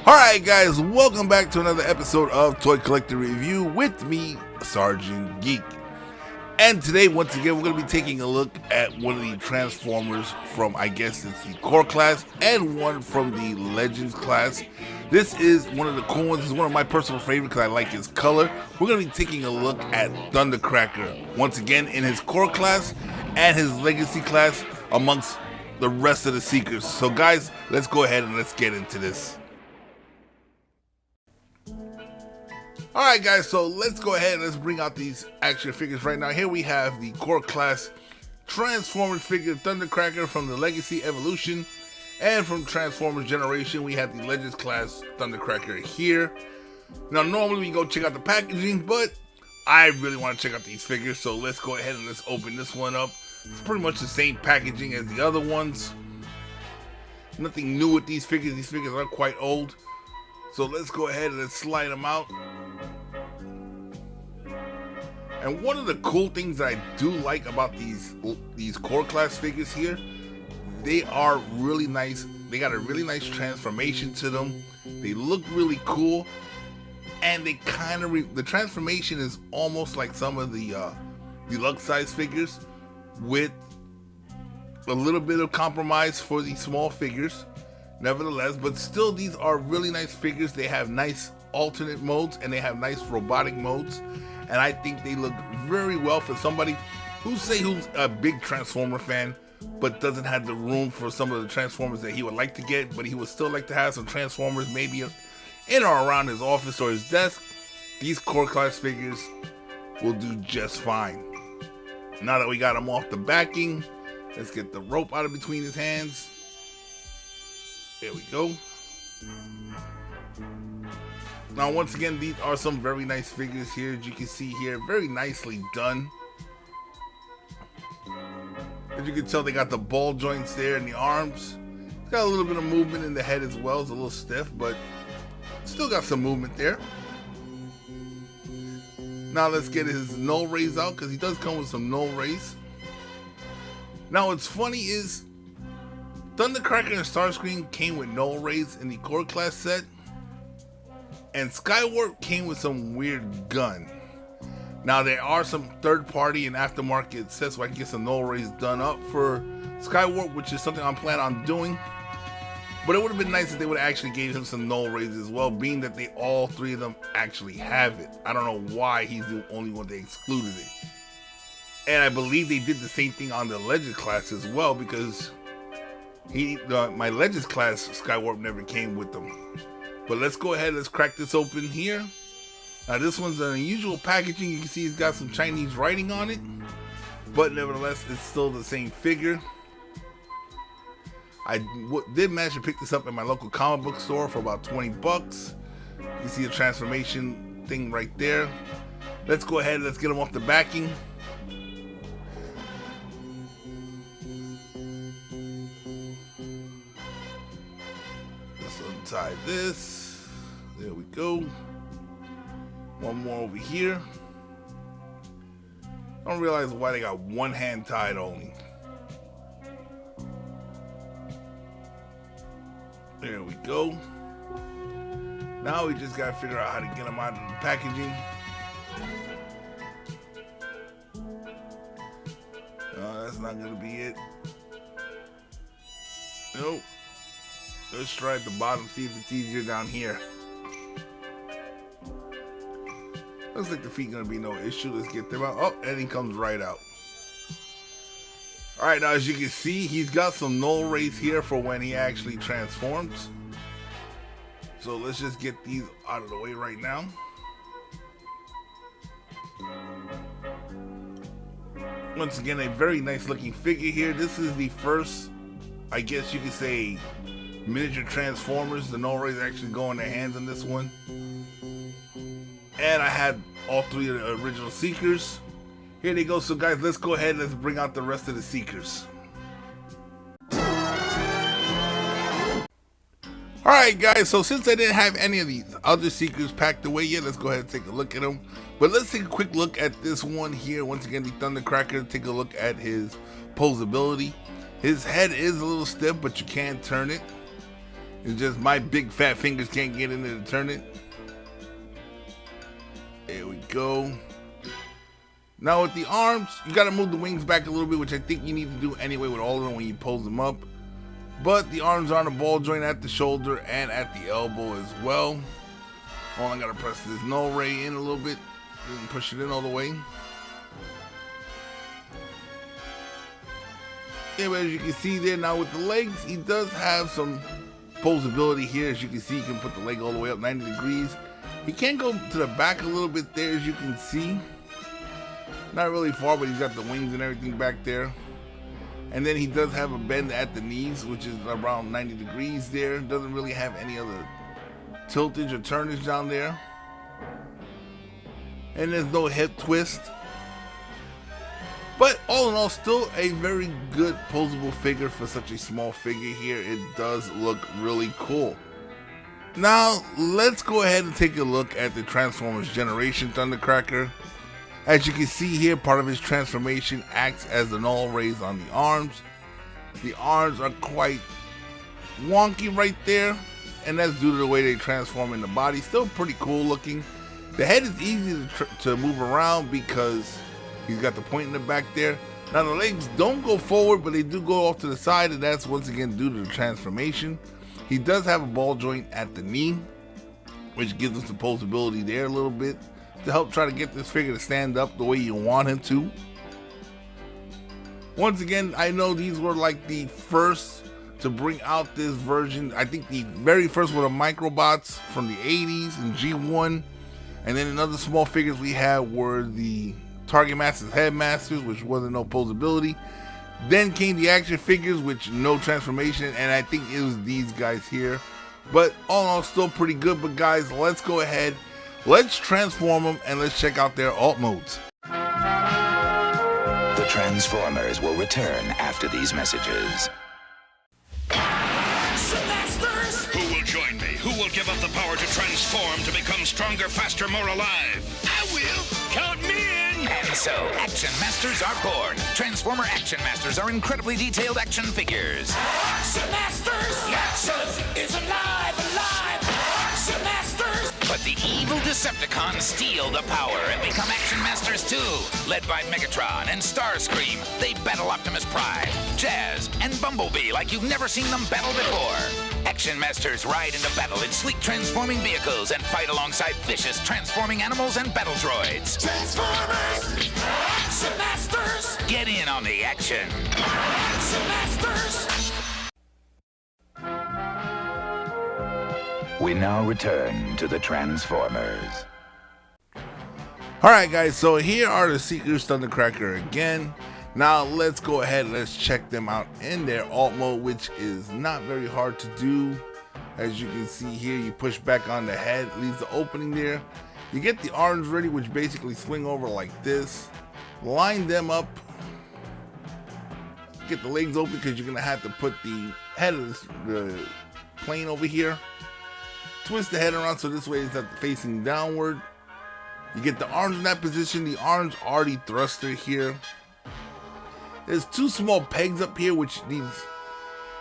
Alright guys, welcome back to another episode of Toy Collector Review with me, Sergeant Geek. And today, once again, we're going to be taking a look at one of the Transformers from, I guess it's the Core class, and one from the Legends class. This is one of the cool ones. This is one of my personal favorites because I like his color. We're going to be taking a look at Thundercracker, once again in his Core class and his Legacy class amongst the rest of the Seekers. So guys, let's go ahead and let's get into this. Alright guys, so let's go ahead and let's bring out these action figures right now. Here we have the Core Class Transformers figure Thundercracker from the Legacy Evolution. And from Transformers Generation, we have the Legends Class Thundercracker here. Now normally we go check out the packaging, but I really want to check out these figures. So let's go ahead and let's open this one up. It's pretty much the same packaging as the other ones. Nothing new with these figures. These figures are quite old. So let's go ahead and let's slide them out. And one of the cool things that I do like about these Core Class figures here, they are really nice. They got a really nice transformation to them. They look really cool, and they kind of the transformation is almost like some of the deluxe size figures, with a little bit of compromise for these small figures. Nevertheless, but still, these are really nice figures. They have nice alternate modes and they have nice robotic modes, and I think they look very well for somebody who's a big Transformer fan but doesn't have the room for some of the Transformers that he would like to get, but he would still like to have some Transformers maybe in or around his office or his desk. These Core Class figures will do just fine. Now that we got him off the backing, let's get the rope out of between his hands. There we go. Now once again, these are some very nice figures here, as you can see here, very nicely done. As you can tell, they got the ball joints there in the arms. It's got a little bit of movement in the head as well. It's a little stiff, but still got some movement there. Now let's get his null rays out, because he does come with some null rays. Now what's funny is Thundercracker and Starscream came with null rays in the Core Class set, and Skywarp came with some weird gun. Now there are some third party and aftermarket sets where I can get some null rays done up for Skywarp, which is something I'm planning on doing. But it would have been nice if they would have actually gave him some null rays as well, being that they all three of them actually have it. I don't know why he's the only one they excluded it. And I believe they did the same thing on the Legends class as well, because my Legends class Skywarp never came with them. But let's go ahead, let's crack this open here. Now this one's an unusual packaging. You can see it's got some Chinese writing on it, but nevertheless it's still the same figure. I did manage to pick this up at my local comic book store for about 20 bucks. You can see the transformation thing right there. Let's go ahead, let's get them off the backing. Let's untie this. There we go. One more over here. I don't realize why they got one hand tied only. There we go. Now we just gotta figure out how to get them out of the packaging. That's not gonna be it. Nope. Let's try at the bottom, see if it's easier down here. Looks like the feet gonna be no issue. Let's get them out. Oh, and he comes right out. Alright, now as you can see, he's got some null rays here for when he actually transforms. So let's just get these out of the way right now. Once again, a very nice looking figure here. This is the first, I guess you could say, miniature Transformers. The null rays actually go in their hands on this one. And I had all three of the original Seekers. Here they go. So guys, let's go ahead and let's bring out the rest of the Seekers. Alright guys, so since I didn't have any of these other Seekers packed away yet, let's go ahead and take a look at them. But let's take a quick look at this one here. Once again, the Thundercracker. Take a look at his posability. His head is a little stiff, but you can turn it. It's just my big fat fingers can't get in there to turn it. There we go. Now with the arms, you gotta move the wings back a little bit, which I think you need to do anyway with all of them when you pose them up. But the arms are on a ball joint at the shoulder and at the elbow as well. Oh, I gotta press this null ray in a little bit and push it in all the way. Yeah, but as you can see there, now with the legs, he does have some posability here. As you can see, you can put the leg all the way up 90 degrees. He can go to the back a little bit there, as you can see. Not really far, but he's got the wings and everything back there. And then he does have a bend at the knees, which is around 90 degrees there. Doesn't really have any other tiltage or turnage down there. And there's no hip twist. But all in all, still a very good posable figure for such a small figure here. It does look really cool. Now, let's go ahead and take a look at the Transformers Generation Thundercracker. As you can see here, part of his transformation acts as the null rays on the arms. The arms are quite wonky right there, and that's due to the way they transform in the body. Still pretty cool looking. The head is easy to move around because he's got the point in the back there. Now the legs don't go forward, but they do go off to the side, and that's once again due to the transformation. He does have a ball joint at the knee, which gives us the posability there a little bit to help try to get this figure to stand up the way you want him to. Once again, I know these were like the first to bring out this version. I think the very first were the Microbots from the 80s and G1. And then another small figures we had were the Target Masters Headmasters, which wasn't no posability. Then came the action figures, which no transformation, and I think it was these guys here. But all in all, still pretty good. But guys, let's go ahead, let's transform them, and let's check out their alt modes. The Transformers will return after these messages. Masters! Who will join me? Who will give up the power to transform to become stronger, faster, more alive? I will! Count me in! And so, Action Masters are born. Transformer Action Masters are incredibly detailed action figures. Action Masters! The action is alive, alive! Action Masters! But the evil Decepticons steal the power and become Action Masters too. Led by Megatron and Starscream, they battle Optimus Prime, Jazz, and Bumblebee like you've never seen them battle before. Action Masters ride into battle in sleek transforming vehicles and fight alongside vicious transforming animals and battle droids. Transformers! Action Masters! Get in on the action. Action Masters! We now return to the Transformers. Alright guys, so here are the Seekers Thundercracker again. Now let's go ahead and let's check them out in their alt mode, which is not very hard to do. As you can see here, you push back on the head, leaves the opening there. You get the arms ready, which basically swing over like this. Line them up. Get the legs open because you're going to have to put the head of the plane over here. Twist the head around so this way it's facing downward. You get the arms in that position. The arms already thruster here. There's two small pegs up here which these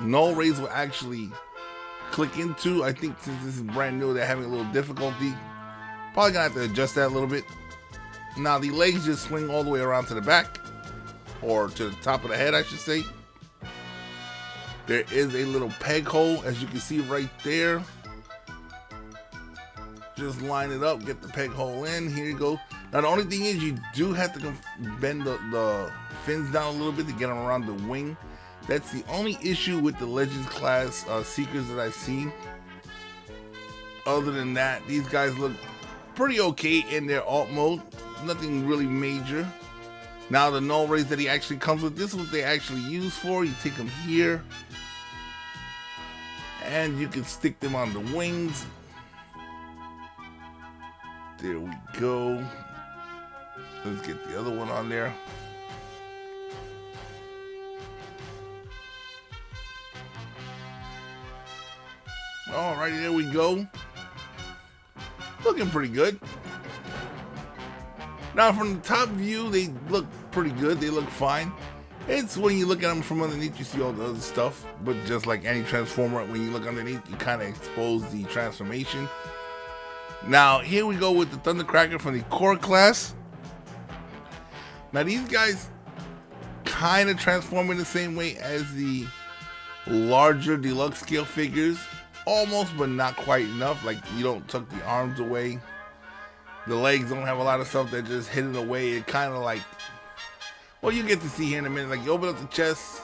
null rays will actually click into. I think since this is brand new, they're having a little difficulty. Probably gonna have to adjust that a little bit. Now the legs just swing all the way around to the back, or to the top of the head, I should say. There is a little peg hole, as you can see right there. Just line it up, get the peg hole in. Here you go. Now the only thing is you do have to bend the fins down a little bit to get them around the wing. That's the only issue with the Legends class Seekers that I've seen. Other than that, these guys look pretty okay in their alt mode. Nothing really major. Now the null rays that he actually comes with, this is what they actually use for. You take them here, and you can stick them on the wings. There we go. Let's get the other one on there. Alrighty, there we go. Looking pretty good. Now from the top view, they look pretty good. They look fine. It's when you look at them from underneath, you see all the other stuff, but just like any Transformer, when you look underneath, you kind of expose the transformation. Now, here we go with the Thundercracker from the core class. Now, these guys kind of transform in the same way as the larger deluxe scale figures. Almost, but not quite enough. Like, you don't tuck the arms away. The legs don't have a lot of stuff that just hidden away. It kind of like, well, you get to see here in a minute. Like, you open up the chest,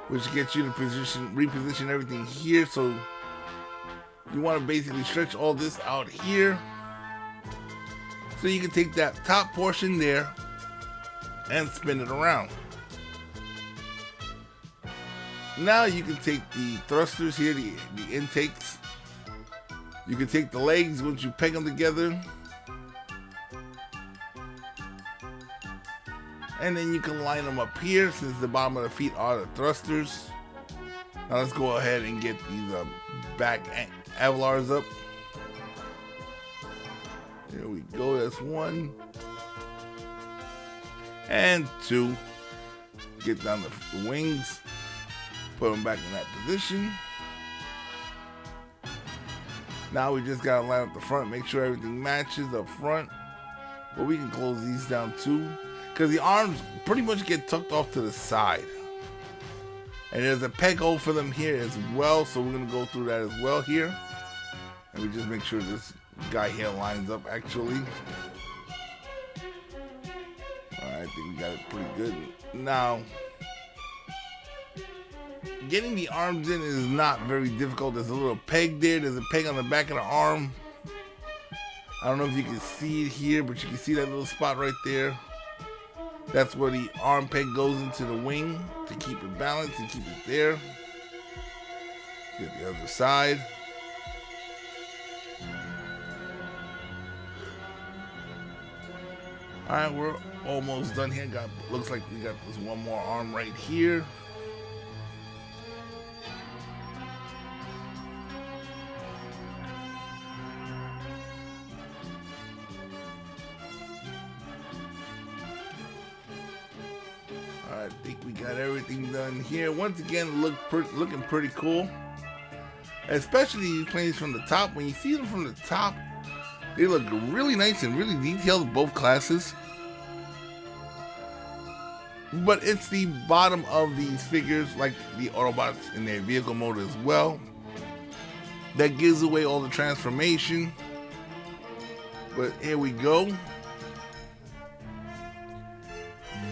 which gets you to reposition everything here. So you want to basically stretch all this out here. So you can take that top portion there and spin it around. Now you can take the thrusters here, the intakes. You can take the legs once you peg them together. And then you can line them up here since the bottom of the feet are the thrusters. Now let's go ahead and get these back Avalars up. There we go, that's 1. And 2. Get down the wings. Put them back in that position. Now we just gotta line up the front, make sure everything matches up front. But we can close these down too, because the arms pretty much get tucked off to the side. And there's a peg hole for them here as well, so we're gonna go through that as well here. And we just make sure this guy here lines up actually. Alright, I think we got it pretty good. Now, getting the arms in is not very difficult. There's a little peg there. There's a peg on the back of the arm. I don't know if you can see it here, but you can see that little spot right there. That's where the arm peg goes into the wing to keep it balanced and keep it there. Get the other side. Alright, we're almost done here. Looks like we got this one more arm right here. I think we got everything done here. Once again, looking pretty cool. Especially these planes from the top. When you see them from the top, they look really nice and really detailed, both classes. But it's the bottom of these figures, like the Autobots in their vehicle mode as well, that gives away all the transformation. But here we go.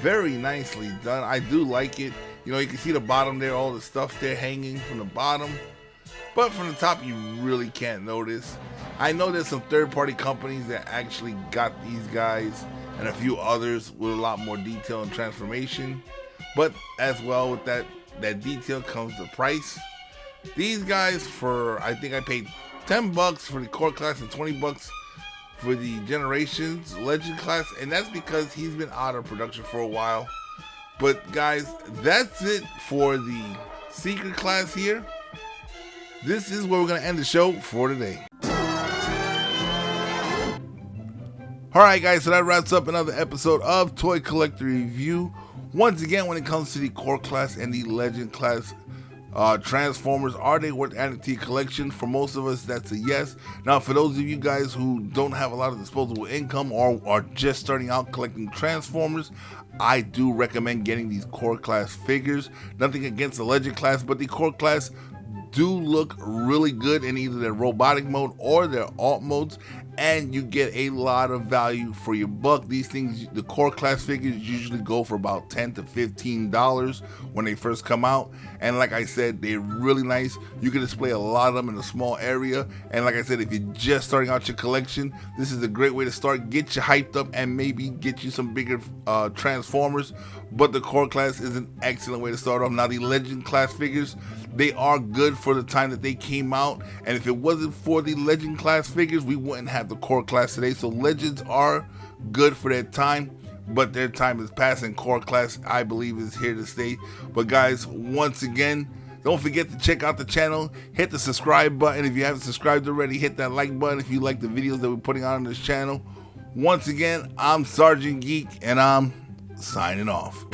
Very nicely done. I do like it. You know, you can see the bottom there, all the stuff there hanging from the bottom. But from the top, you really can't notice. I know there's some third-party companies that actually got these guys and a few others with a lot more detail and transformation. But as well, with that detail comes the price. These guys, for I think I paid $10 for the core class and $20 for the Generations Legend class, and that's because he's been out of production for a while. But guys, that's it for the Secret class here. This is where we're going to end the show for today. Alright guys, so that wraps up another episode of Toy Collector Review. Once again, when it comes to the core class and the Legend class Transformers, are they worth adding to your collection? For most of us, that's a yes. Now, for those of you guys who don't have a lot of disposable income or are just starting out collecting Transformers, I do recommend getting these core class figures. Nothing against the Legend class, but the core class do look really good in either their robotic mode or their alt modes, and you get a lot of value for your buck. These things, the core class figures, usually go for about $10 to $15 when they first come out, and like I said, they're really nice. You can display a lot of them in a small area, and like I said, if you're just starting out your collection, this is a great way to start. Get you hyped up and maybe get you some bigger Transformers. But the core class is an excellent way to start off. Now, the Legend class figures, they are good for the time that they came out, and if it wasn't for the Legend class figures, we wouldn't have the core class today. So Legends are good for their time, but their time is past, and core class, I believe, is here to stay. But guys, once again, don't forget to check out the channel. Hit the subscribe button if you haven't subscribed already. Hit that like button if you like the videos that we're putting out on this channel. Once again, I'm Sergeant Geek, and I'm signing off.